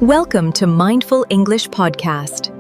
Welcome to Mindful English Podcast.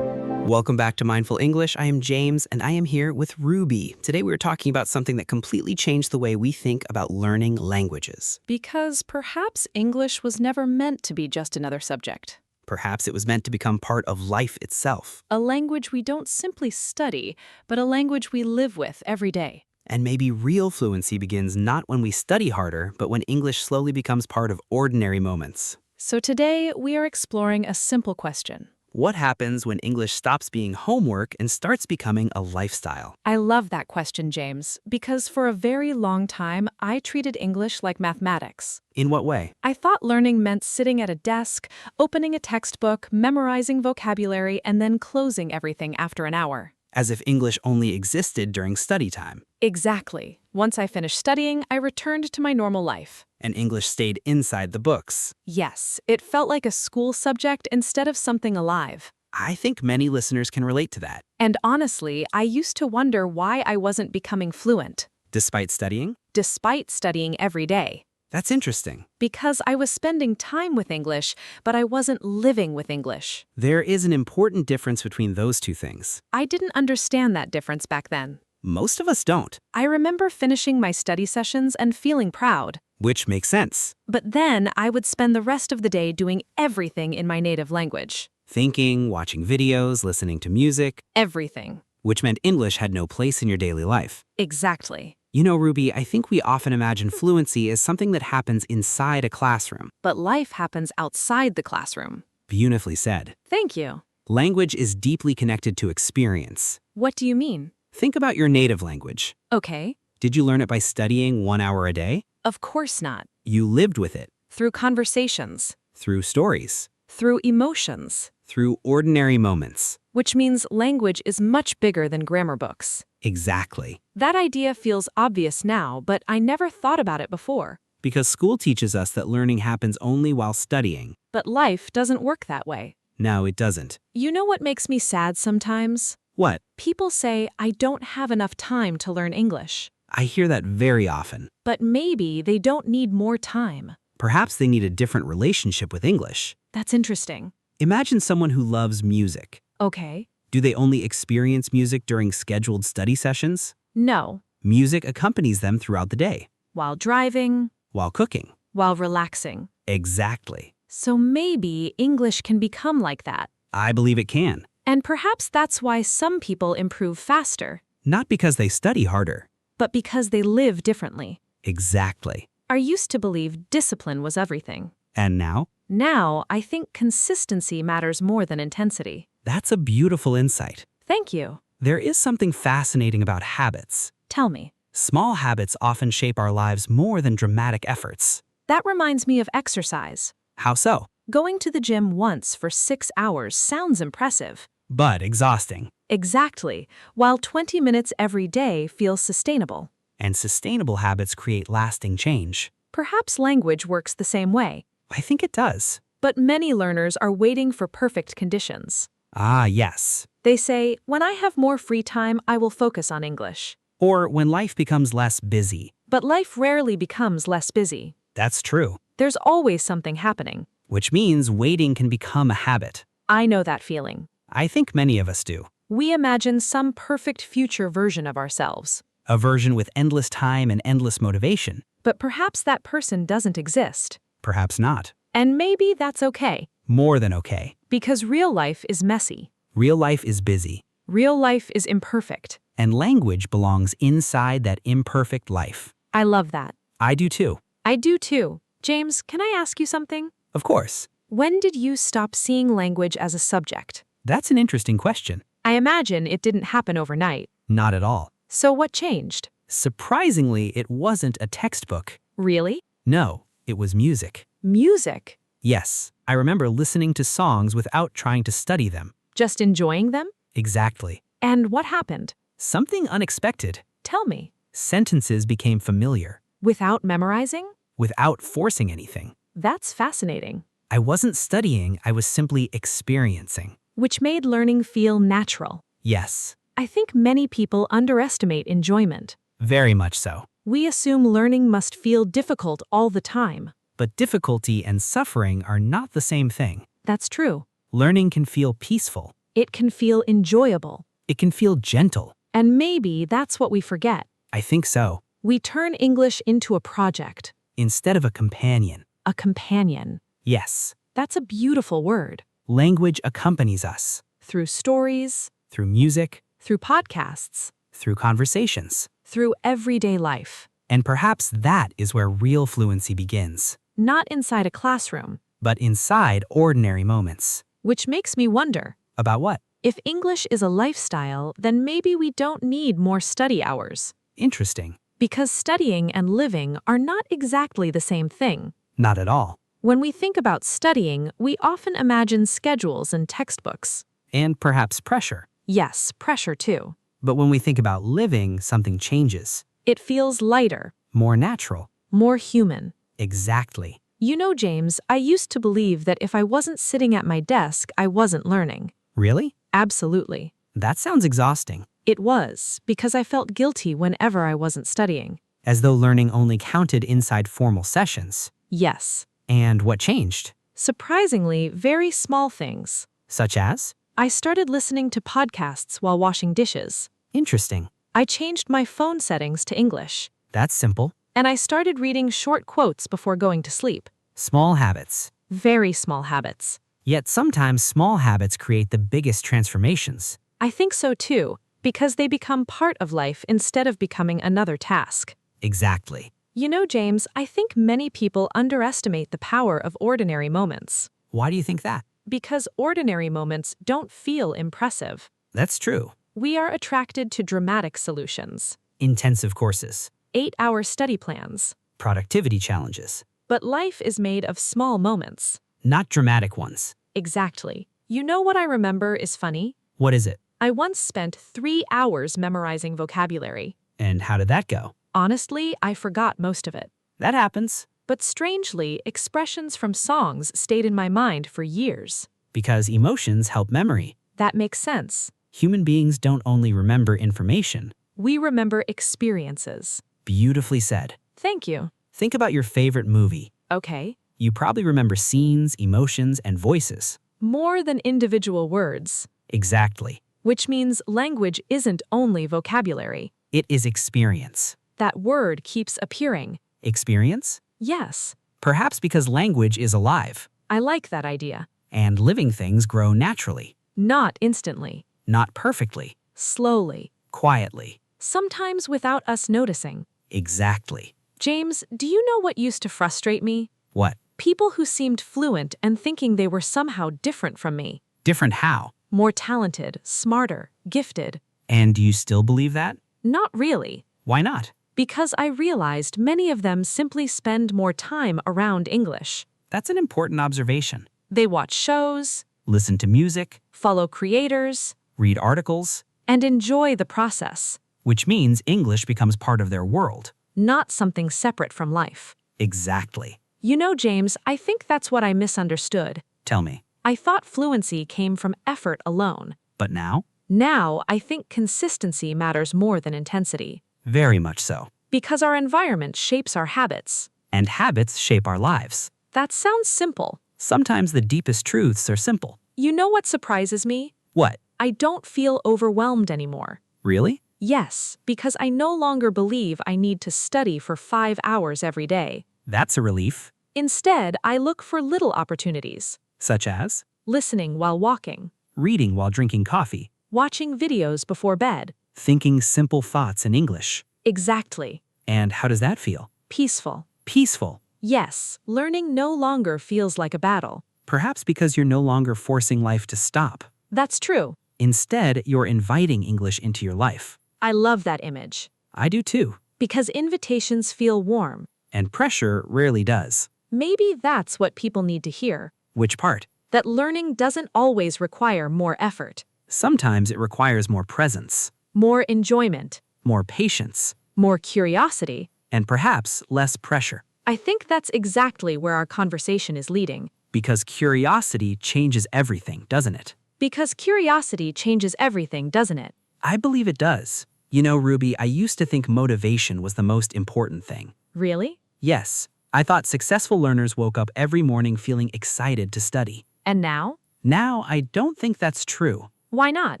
Welcome back to Mindful English. I am James, and I am here with Ruby. Today we're talking about something that completely changed the way we think about learning languages. Because perhaps English was never meant to be just another subject. Perhaps it was meant to become part of life itself. A language we don't simply study, but a language we live with every day. And maybe real fluency begins not when we study harder, but when English slowly becomes part of ordinary moments. So today we are exploring a simple question. What happens when English stops being homework and starts becoming a lifestyle? I love that question, James, because for a very long time I treated English like mathematics. In what way? I thought learning meant sitting at a desk, opening a textbook, memorizing vocabulary, and then closing everything after an hour. As if English only existed during study time. Exactly. Once I finished studying, I returned to my normal life. And English stayed inside the books. Yes, it felt like a school subject instead of something alive. I think many listeners can relate to that. And honestly, I used to wonder why I wasn't becoming fluent, Despite studying? despite studying every day. That's interesting. Because I was spending time with English, but I wasn't living with English. There is an important difference between those two things. I didn't understand that difference back then. Most of us don't, I remember finishing my study sessions and feeling proud. which makes sense. But then I would spend the rest of the day doing everything in my native language. Thinking, watching videos, listening to music, Everything. which meant English had no place in your daily life. Exactly. You know, Ruby, I think we often imagine fluency as something that happens inside a classroom. But life happens outside the classroom. Beautifully said. Thank you. Language is deeply connected to experience. What do you mean? Think about your native language. Okay. Did you learn it by studying 1 hour a day? Of course not. You lived with it, Through conversations. through stories, Through emotions. through ordinary moments. Which means language is much bigger than grammar books. Exactly. That idea feels obvious now, but I never thought about it before. Because school teaches us that learning happens only while studying. But life doesn't work that way. No, it doesn't. You know what makes me sad sometimes? What? People say I don't have enough time to learn English. I hear that very often. But maybe they don't need more time. Perhaps they need a different relationship with English. That's interesting. Imagine someone who loves music. Okay. Do they only experience music during scheduled study sessions? No. Music accompanies them throughout the day, While driving, while cooking. while relaxing. Exactly. So maybe English can become like that. I believe it can. And perhaps that's why some people improve faster, Not because they study harder. but because they live differently. Exactly. I used to believe discipline was everything. And now? Now, I think consistency matters more than intensity. That's a beautiful insight. Thank you. There is something fascinating about habits. Tell me. Small habits often shape our lives more than dramatic efforts. That reminds me of exercise. How so? Going to the gym once for 6 hours sounds impressive. But exhausting. Exactly, while 20 minutes every day feels sustainable. And sustainable habits create lasting change. Perhaps language works the same way. I think it does. But many learners are waiting for perfect conditions. Ah, yes. They say, when I have more free time, I will focus on English. Or when life becomes less busy. But life rarely becomes less busy. That's true. There's always something happening. Which means waiting can become a habit. I know that feeling. I think many of us do. We imagine some perfect future version of ourselves. A version with endless time and endless motivation. But perhaps that person doesn't exist. Perhaps not. And maybe that's okay. More than okay. Because real life is messy. Real life is busy. Real life is imperfect. And language belongs inside that imperfect life. I love that. I do too. I do too. James, can I ask you something? Of course. When did you stop seeing language as a subject? That's an interesting question. I imagine it didn't happen overnight. Not at all. So what changed? Surprisingly, it wasn't a textbook. Really? No, it was music. Music? Yes, I remember listening to songs without trying to study them. Just enjoying them? Exactly. And what happened? Something unexpected. Tell me. Sentences became familiar, Without memorizing? without forcing anything. That's fascinating. I wasn't studying, I was simply experiencing. Which made learning feel natural. Yes, I think many people underestimate enjoyment. very much so. We assume learning must feel difficult all the time. But difficulty and suffering are not the same thing. That's true. Learning can feel peaceful. It can feel enjoyable. It can feel gentle. And maybe that's what we forget. I think so. We turn English into a project. Instead of a companion. A companion. Yes. That's a beautiful word. Language accompanies us. Through stories, Through music, through podcasts, through conversations. through everyday life. And perhaps that is where real fluency begins. Not inside a classroom. But inside ordinary moments. Which makes me wonder, About what? if English is a lifestyle, then maybe we don't need more study hours. Interesting. Because studying and living are not exactly the same thing. Not at all. When we think about studying, we often imagine schedules and textbooks. And perhaps pressure. Yes, pressure too. But when we think about living, something changes. It feels lighter, More natural. more human. Exactly. You know, James, I used to believe that if I wasn't sitting at my desk, I wasn't learning. Really? Absolutely. That sounds exhausting. It was, because I felt guilty whenever I wasn't studying. As though learning only counted inside formal sessions. Yes. And what changed? Surprisingly, very small things. Such as? I started listening to podcasts while washing dishes. Interesting. I changed my phone settings to English. That's simple. And I started reading short quotes before going to sleep. Small habits. Very small habits. Yet sometimes small habits create the biggest transformations. I think so too, because they become part of life instead of becoming another task. Exactly. You know, James, I think many people underestimate the power of ordinary moments. Why do you think that? Because ordinary moments don't feel impressive. That's true. We are attracted to dramatic solutions. Intensive courses. 8-hour study plans. Productivity challenges. But life is made of small moments. Not dramatic ones. Exactly. You know what I remember is funny? What is it? I once spent 3 hours memorizing vocabulary. And how did that go? Honestly, I forgot most of it. That happens. But strangely, expressions from songs stayed in my mind for years. Because emotions help memory. That makes sense. Human beings don't only remember information. We remember experiences. Beautifully said. Thank you. Think about your favorite movie. Okay. You probably remember scenes, emotions, and voices. More than individual words. Exactly. Which means language isn't only vocabulary. It is experience. That word keeps appearing. Experience? Yes. Perhaps because language is alive. I like that idea. And living things grow naturally. Not instantly. Not perfectly. Slowly. Quietly. Sometimes without us noticing. Exactly. James, do you know what used to frustrate me? What? People who seemed fluent and thinking they were somehow different from me. Different how? More talented, smarter, gifted. And do you still believe that? Not really. Why not? Because I realized many of them simply spend more time around English. That's an important observation. They watch shows, Listen to music, follow creators, read articles, and enjoy the process. which means English becomes part of their world. Not something separate from life. Exactly. You know, James, I think that's what I misunderstood. Tell me. I thought fluency came from effort alone. But now? Now, I think consistency matters more than intensity. Very much so. Because our environment shapes our habits. And habits shape our lives. That sounds simple. Sometimes the deepest truths are simple. You know what surprises me? What? I don't feel overwhelmed anymore. Really? Yes, because I no longer believe I need to study for 5 hours every day. That's a relief. Instead, I look for little opportunities. Such as? Listening while walking. Reading while drinking coffee. Watching videos before bed. Thinking simple thoughts in English. Exactly. And how does that feel? Peaceful. Peaceful. Yes, learning no longer feels like a battle. Perhaps because you're no longer forcing life to stop. That's true. Instead, you're inviting English into your life. I love that image. I do too. Because invitations feel warm. And pressure rarely does. Maybe that's what people need to hear. Which part? That learning doesn't always require more effort. Sometimes it requires more presence, More enjoyment. more patience, More curiosity. and perhaps less pressure. I think that's exactly where our conversation is leading. Because curiosity changes everything, doesn't it? Because curiosity changes everything, doesn't it? I believe it does. You know, Ruby, I used to think motivation was the most important thing. Really? Yes, I thought successful learners woke up every morning feeling excited to study. And now? Now, I don't think that's true, Why not?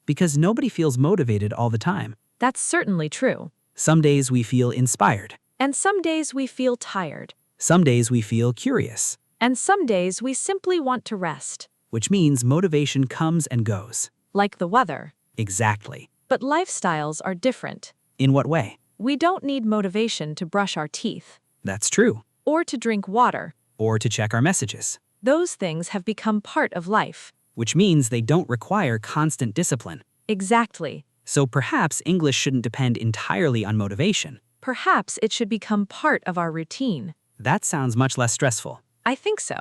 because nobody feels motivated all the time. That's certainly true. Some days we feel inspired. And some days we feel tired. Some days we feel curious, And some days we simply want to rest. which means motivation comes and goes. Like the weather. Exactly. But lifestyles are different. In what way? We don't need motivation to brush our teeth. That's true. Or to drink water. Or to check our messages, Those things have become part of life. which means they don't require constant discipline. Exactly. So perhaps English shouldn't depend entirely on motivation. Perhaps it should become part of our routine. That sounds much less stressful. I think so.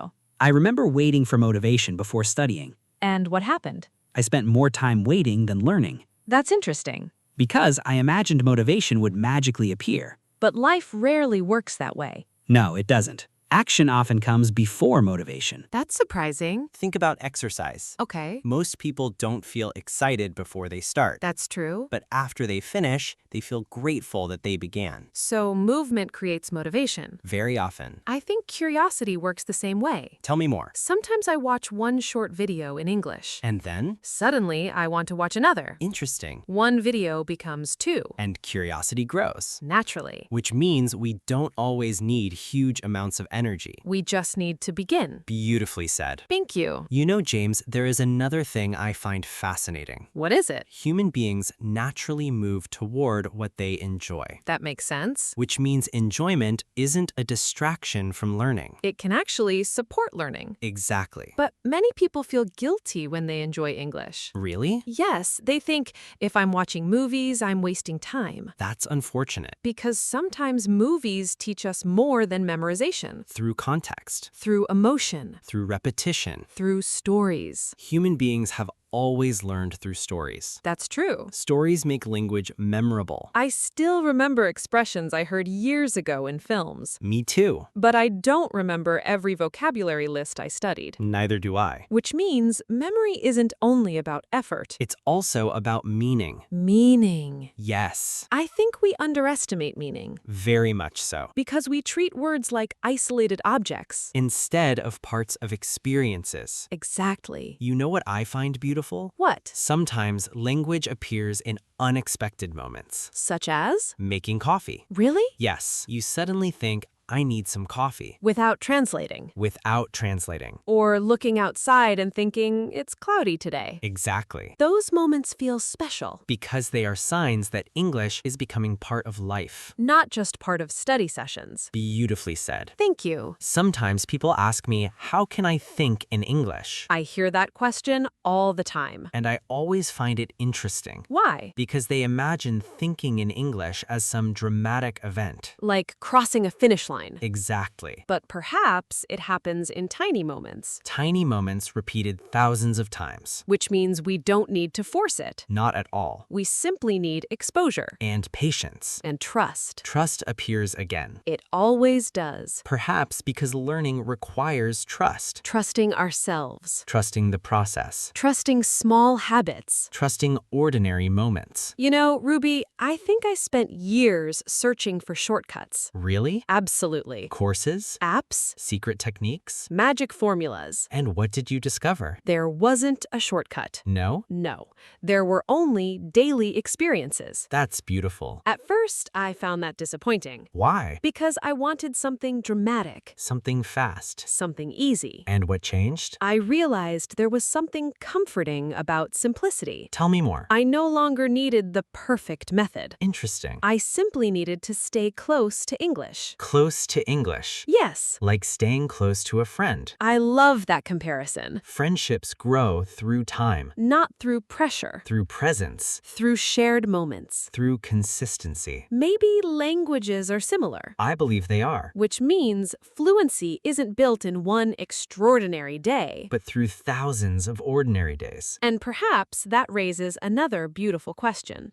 I remember waiting for motivation before studying. And what happened? I spent more time waiting than learning, That's interesting. because I imagined motivation would magically appear. But life rarely works that way. No, it doesn't. Action often comes before motivation. That's surprising. Think about exercise. Okay, Most people don't feel excited before they start. that's true. But after they finish, they feel grateful that they began. So movement creates motivation. Very often. I think curiosity works the same way. Tell me more. Sometimes I watch one short video in English. And then? Suddenly, I want to watch another. Interesting. One video becomes two. And curiosity grows. Naturally. Which means we don't always need huge amounts of energy. We just need to begin. Beautifully said. Thank you. You know, James, there is another thing I find fascinating. What is it? Human beings naturally move toward what they enjoy, That makes sense. which means enjoyment isn't a distraction from learning. It can actually support learning. Exactly. But many people feel guilty when they enjoy English. Really? Yes, they think if I'm watching movies, I'm wasting time. That's unfortunate. Because sometimes movies teach us more than memorization. Through context, Through emotion, through repetition, through stories. human beings have always learned through stories. That's true. Stories make language memorable. I still remember expressions I heard years ago in films. Me too. But I don't remember every vocabulary list I studied. Neither do I. Which means memory isn't only about effort. It's also about meaning. Meaning. Yes, I think we underestimate meaning. very much so. Because we treat words like isolated objects. Instead of parts of experiences. Exactly. You know what I find beautiful? What? Sometimes language appears in unexpected moments. Such as? Making coffee. Really? Yes, you suddenly think, I need some coffee, Without translating. without translating. Or looking outside and thinking, it's cloudy today. Exactly. Those moments feel special. Because they are signs that English is becoming part of life. Not just part of study sessions. Beautifully said. Thank you. Sometimes people ask me, how can I think in English? I hear that question all the time. And I always find it interesting. Why? Because they imagine thinking in English as some dramatic event. Like crossing a finish line. Exactly. But perhaps it happens in tiny moments. Tiny moments repeated thousands of times. Which means we don't need to force it. Not at all. We simply need exposure. And patience. And trust. Trust appears again. It always does. Perhaps because learning requires trust. Trusting ourselves. Trusting the process. Trusting small habits. Trusting ordinary moments. You know, Ruby, I think I spent years searching for shortcuts. Really? Absolutely. Courses? Apps, Secret techniques? magic formulas. And what did you discover? There wasn't a shortcut. No? No, there were only daily experiences. That's beautiful. At first, I found that disappointing. Why? Because I wanted something dramatic, Something fast. something easy. And what changed? I realized there was something comforting about simplicity. Tell me more. I no longer needed the perfect method. Interesting. I simply needed to stay close to English. Close to English. Yes, Like staying close to a friend. I love that comparison. Friendships grow through time, Not through pressure, through presence, through shared moments. through consistency. Maybe languages are similar. I believe they are, Which means fluency isn't built in one extraordinary day. but through thousands of ordinary days. And perhaps that raises another beautiful question.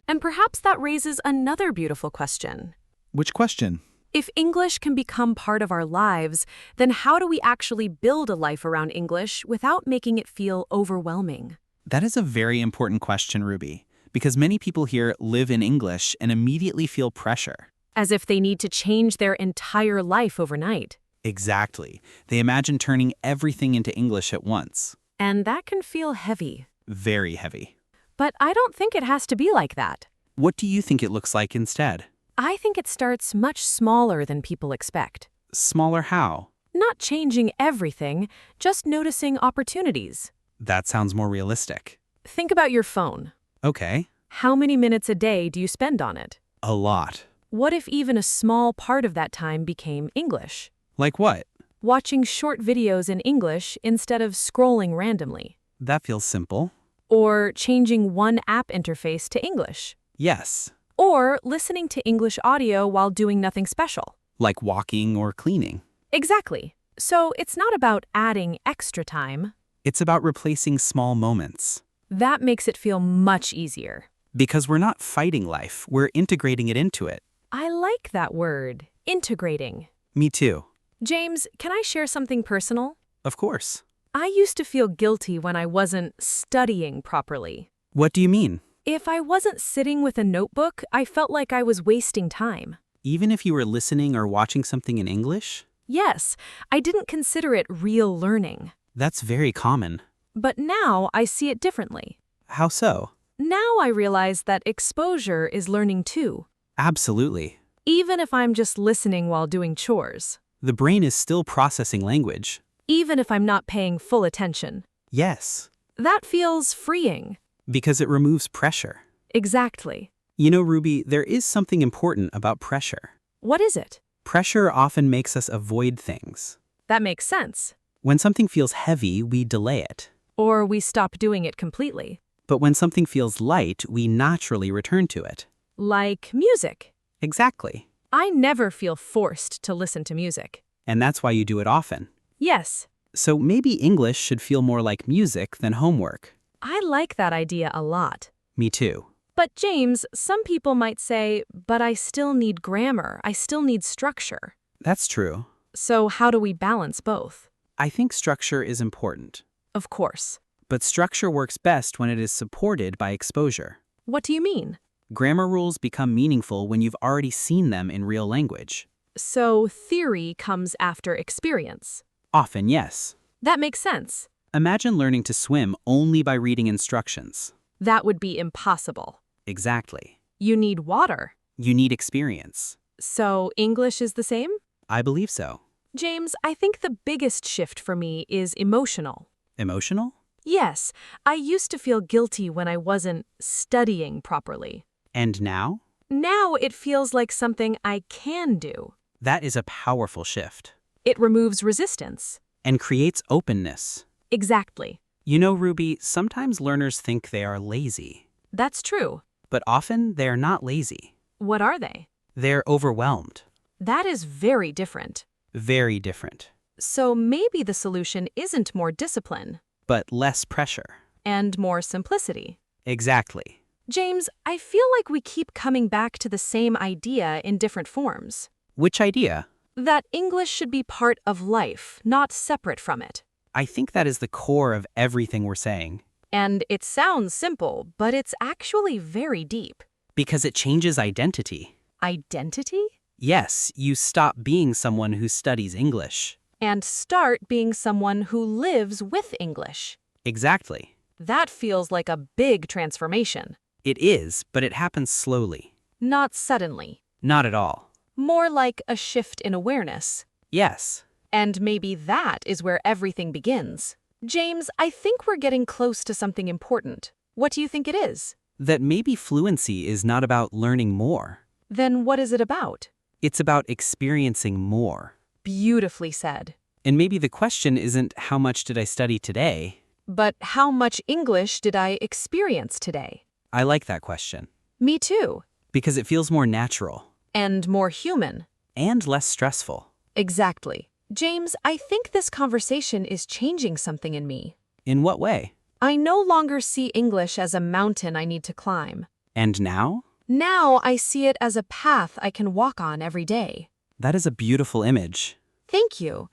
Which question? If English can become part of our lives, then how do we actually build a life around English without making it feel overwhelming? That is a very important question, Ruby, because many people here live in English and immediately feel pressure. As if they need to change their entire life overnight. Exactly. They imagine turning everything into English at once. And that can feel heavy. Very heavy. But I don't think it has to be like that. What do you think it looks like instead? I think it starts much smaller than people expect. Smaller how? Not changing everything, just noticing opportunities. That sounds more realistic. Think about your phone. Okay. How many minutes a day do you spend on it? A lot. What if even a small part of that time became English? Like what? Watching short videos in English instead of scrolling randomly. That feels simple. Or changing one app interface to English. Yes. Or listening to English audio while doing nothing special. Like walking or cleaning. Exactly. So it's not about adding extra time. It's about replacing small moments. That makes it feel much easier. Because we're not fighting life, we're integrating it into it. I like that word, integrating. Me too. James, can I share something personal? Of course. I used to feel guilty when I wasn't studying properly. What do you mean? If I wasn't sitting with a notebook, I felt like I was wasting time. Even if you were listening or watching something in English? Yes, I didn't consider it real learning. That's very common. But now I see it differently. How so? Now I realize that exposure is learning too, Absolutely. even if I'm just listening while doing chores, The brain is still processing language. even if I'm not paying full attention. Yes. That feels freeing. Because it removes pressure. Exactly. You know, Ruby, there is something important about pressure. What is it? Pressure often makes us avoid things. That makes sense. When something feels heavy, we delay it. Or we stop doing it completely. But when something feels light, we naturally return to it. Like music. Exactly. I never feel forced to listen to music. And that's why you do it often. Yes, So maybe English should feel more like music than homework. I like that idea a lot. Me too. But James, some people might say, but I still need grammar, I still need structure. That's true. So how do we balance both? I think structure is important. Of course. But structure works best when it is supported by exposure. What do you mean? Grammar rules become meaningful when you've already seen them in real language. So theory comes after experience. Often, yes. That makes sense. Imagine learning to swim only by reading instructions. That would be impossible. Exactly. You need water. You need experience. So English is the same? I believe so. James, I think the biggest shift for me is emotional. Emotional? Yes, I used to feel guilty when I wasn't studying properly. And now? Now it feels like something I can do. That is a powerful shift. It removes resistance. And creates openness. Exactly. You know, Ruby, sometimes learners think they are lazy. That's true. But often they are not lazy. What are they? They're overwhelmed. That is very different. Very different. So maybe the solution isn't more discipline But less pressure. and more simplicity. Exactly. James, I feel like we keep coming back to the same idea in different forms. Which idea? That English should be part of life, not separate from it. I think that is the core of everything we're saying. And it sounds simple, but it's actually very deep. Because it changes identity. Identity? Yes, you stop being someone who studies English. And start being someone who lives with English. Exactly. That feels like a big transformation. It is, but it happens slowly. Not suddenly. Not at all. More like a shift in awareness. Yes. And maybe that is where everything begins. James, I think we're getting close to something important. What do you think it is? That maybe fluency is not about learning more. Then what is it about? It's about experiencing more. Beautifully said. And maybe the question isn't how much did I study today? But how much English did I experience today? I like that question. Me too. Because it feels more natural. And more human. And less stressful. Exactly. James, I think this conversation is changing something in me. In what way? I no longer see English as a mountain I need to climb. And now? Now I see it as a path I can walk on every day. That is a beautiful image. Thank you.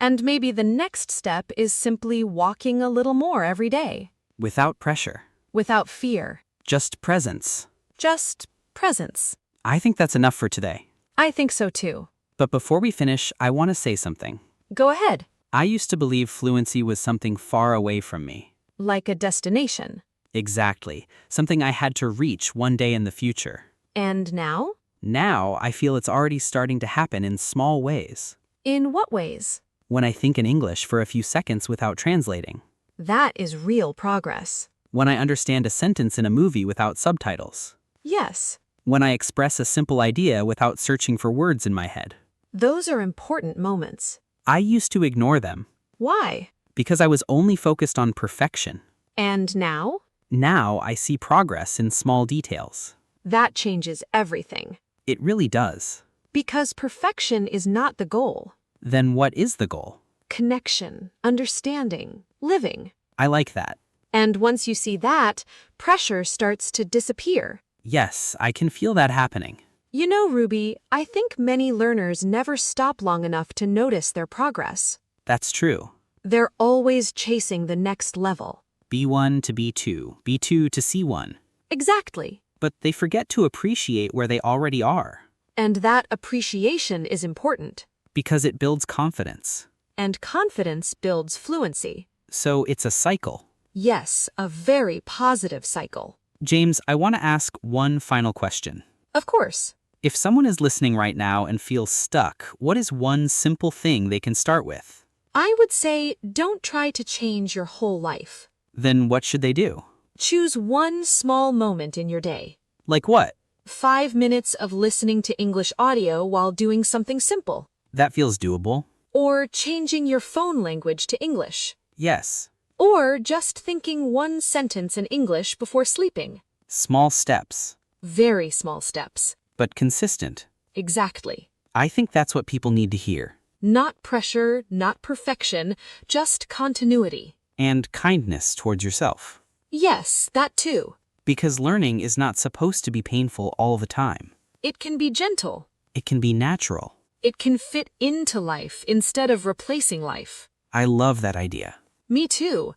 And maybe the next step is simply walking a little more every day. Without pressure. Without fear. Just presence. Just presence. I think that's enough for today. I think so too. But before we finish, I want to say something. Go ahead. I used to believe fluency was something far away from me. Like a destination. Exactly. Something I had to reach one day in the future. And now? Now, I feel it's already starting to happen in small ways. In what ways? When I think in English for a few seconds without translating. That is real progress. When I understand a sentence in a movie without subtitles. Yes. When I express a simple idea without searching for words in my head. Those are important moments. I used to ignore them. Why? Because I was only focused on perfection. And now? Now I see progress in small details. That changes everything. It really does. Because perfection is not the goal. Then what is the goal? Connection, understanding, living. I like that. And once you see that, pressure starts to disappear. Yes, I can feel that happening. You know, Ruby, I think many learners never stop long enough to notice their progress. That's true. They're always chasing the next level. B1 to B2, B2 to C1. Exactly. But they forget to appreciate where they already are. And that appreciation is important. Because it builds confidence. And confidence builds fluency. So it's a cycle. Yes, a very positive cycle. James, I want to ask one final question. Of course. If someone is listening right now and feels stuck, what is one simple thing they can start with? I would say don't try to change your whole life. Then what should they do? Choose one small moment in your day. Like what? 5 minutes of listening to English audio while doing something simple. That feels doable. Or changing your phone language to English. Yes. Or just thinking one sentence in English before sleeping. Small steps. Very small steps. But consistent. Exactly. I think that's what people need to hear. Not pressure, not perfection, just continuity. And kindness towards yourself. Yes, that too. Because learning is not supposed to be painful all the time. It can be gentle. It can be natural. It can fit into life instead of replacing life. I love that idea. Me too.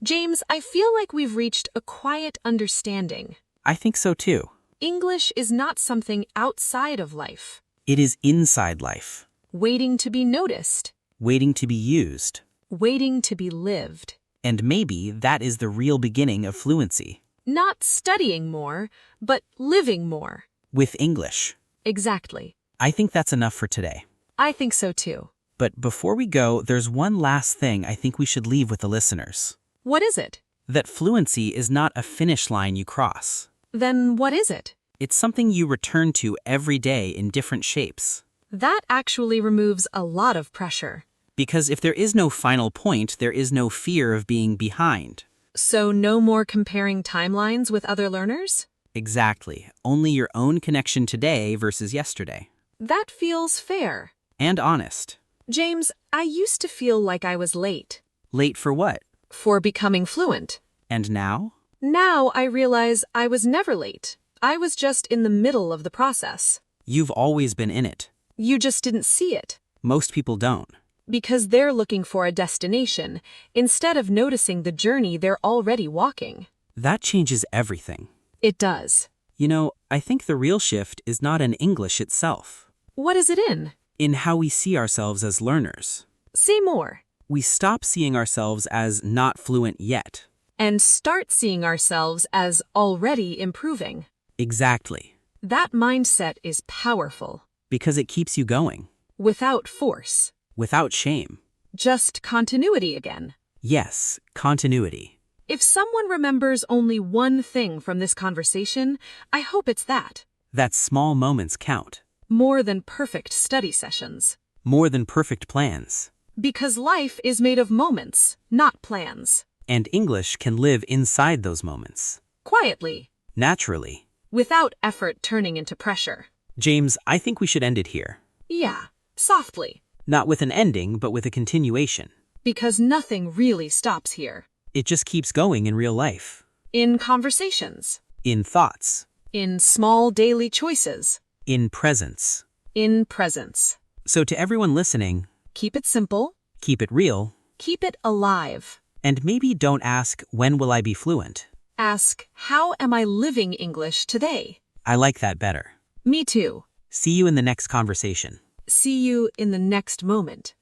James, I feel like we've reached a quiet understanding. I think so too. English is not something outside of life. It is inside life. Waiting to be noticed. Waiting to be used. Waiting to be lived. And maybe that is the real beginning of fluency. Not studying more, but living more. With English. Exactly. I think that's enough for today. I think so too. But before we go, there's one last thing I think we should leave with the listeners. What is it? That fluency is not a finish line you cross. Then what is it? It's something you return to every day in different shapes. That actually removes a lot of pressure. Because if there is no final point, there is no fear of being behind. So no more comparing timelines with other learners? Exactly. Only your own connection today versus yesterday. That feels fair. And honest. James, I used to feel like I was late. Late for what? For becoming fluent. And now? Now I realize I was never late. I was just in the middle of the process. You've always been in it. You just didn't see it. Most people don't. Because they're looking for a destination, instead of noticing the journey they're already walking. That changes everything. It does. You know, I think the real shift is not in English itself. What is it in? In how we see ourselves as learners. Say more. We stop seeing ourselves as not fluent yet. And start seeing ourselves as already improving. Exactly. That mindset is powerful. Because it keeps you going. Without force. Without shame. Just continuity again. Yes, continuity. If someone remembers only one thing from this conversation, I hope it's that. That small moments count. More than perfect study sessions. More than perfect plans. Because life is made of moments, not plans. And English can live inside those moments. Quietly. Naturally. Without effort turning into pressure. James, I think we should end it here. Yeah, softly. Not with an ending, but with a continuation. Because nothing really stops here. It just keeps going in real life. In conversations. In thoughts. In small daily choices. In presence. In presence. So to everyone listening, keep it simple. Keep it real. Keep it alive. And maybe don't ask, when will I be fluent? Ask, how am I living English today? I like that better. Me too. See you in the next conversation. See you in the next moment.